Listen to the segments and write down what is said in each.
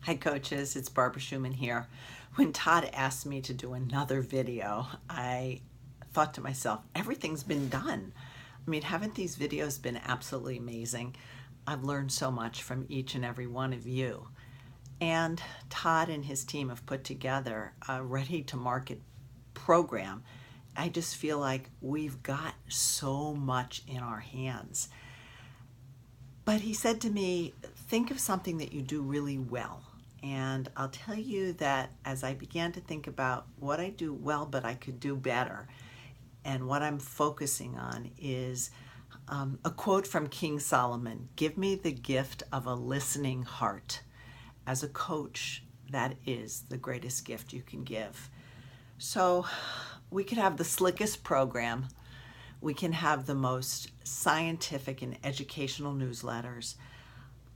Hi coaches, it's Barbara Schuman here. When Todd asked me to do another video, I thought to myself, everything's been done. I mean, haven't these videos been absolutely amazing? I've learned so much from each and every one of you. And Todd and his team have put together a ready-to-market program. I just feel like we've got so much in our hands. But he said to me, think of something that you do really well. And I'll tell you that as I began to think about what I do well, but I could do better, and what I'm focusing on is a quote from King Solomon: "Give me the gift of a listening heart." As a coach, that is the greatest gift you can give. So we could have the slickest program. We can have the most scientific and educational newsletters,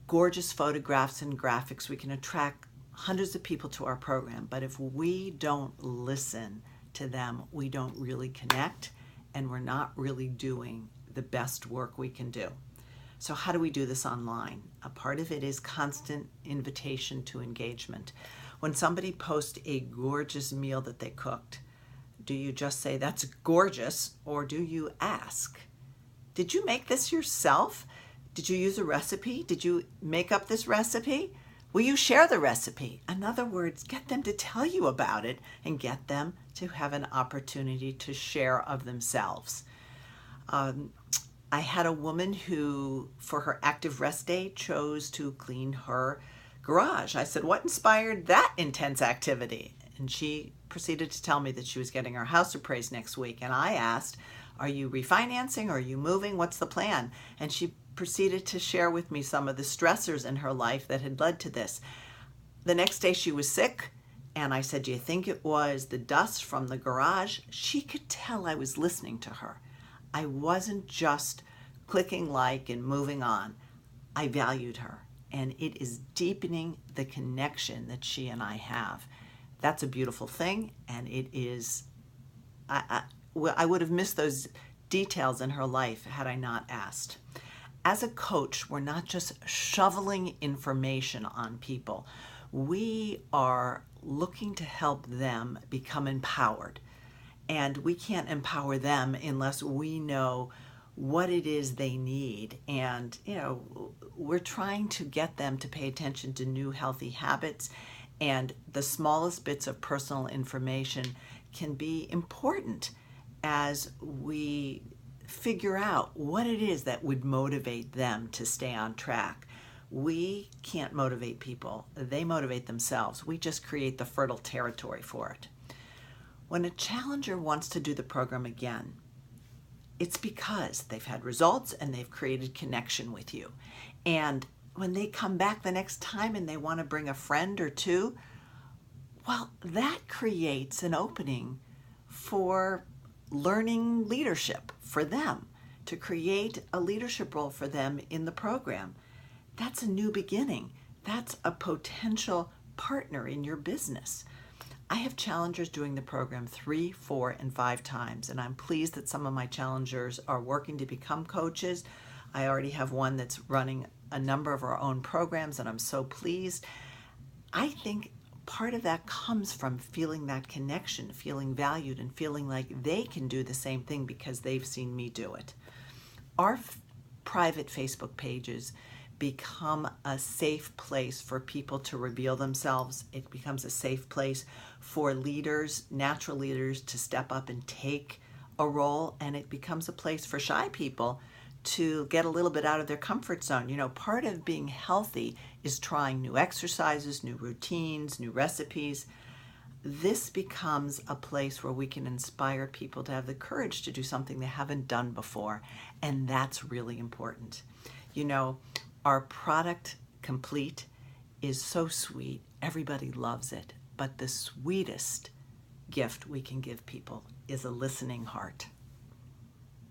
gorgeous photographs and graphics. We can attract hundreds of people to our program, but if we don't listen to them, we don't really connect, and we're not really doing the best work we can do. So how do we do this online? A part of it is constant invitation to engagement. When somebody posts a gorgeous meal that they cooked, do you just say, "That's gorgeous," or do you ask, "Did you make this yourself? Did you use a recipe? Did you make up this recipe? Will you share the recipe?" In other words, get them to tell you about it and get them to have an opportunity to share of themselves. I had a woman who, for her active rest day, chose to clean her garage. I said, "What inspired that intense activity?" And she proceeded to tell me that she was getting her house appraised next week. And I asked, "Are you refinancing? Are you moving? What's the plan?" And she proceeded to share with me some of the stressors in her life that had led to this. The next day she was sick, and I said, "Do you think it was the dust from the garage?" She could tell I was listening to her. I wasn't just clicking like and moving on. I valued her, and it is deepening the connection that she and I have. That's a beautiful thing, and it is, I would have missed those details in her life had I not asked. As a coach, we're not just shoveling information on people. We are looking to help them become empowered. And we can't empower them unless we know what it is they need. And, we're trying to get them to pay attention to new healthy habits. And the smallest bits of personal information can be important as we figure out what it is that would motivate them to stay on track. We can't motivate people. They motivate themselves. We just create the fertile territory for it. When a challenger wants to do the program again, it's because they've had results and they've created connection with you. And when they come back the next time and they want to bring a friend or two, well, that creates an opening for learning leadership for them, to create a leadership role for them in the program. That's a new beginning. That's a potential partner in your business. I have challengers doing the program 3, 4, and 5 times, and I'm pleased that some of my challengers are working to become coaches. I already have one that's running a number of our own programs, and I'm so pleased. I think part of that comes from feeling that connection, feeling valued, and feeling like they can do the same thing because they've seen me do it. Our private Facebook pages become a safe place for people to reveal themselves. It becomes a safe place for leaders, natural leaders, to step up and take a role, and it becomes a place for shy people to get a little bit out of their comfort zone. Part of being healthy is trying new exercises, new routines, new recipes. This becomes a place where we can inspire people to have the courage to do something they haven't done before, and that's really important. Our product, Complete, is so sweet. Everybody loves it. But the sweetest gift we can give people is a listening heart.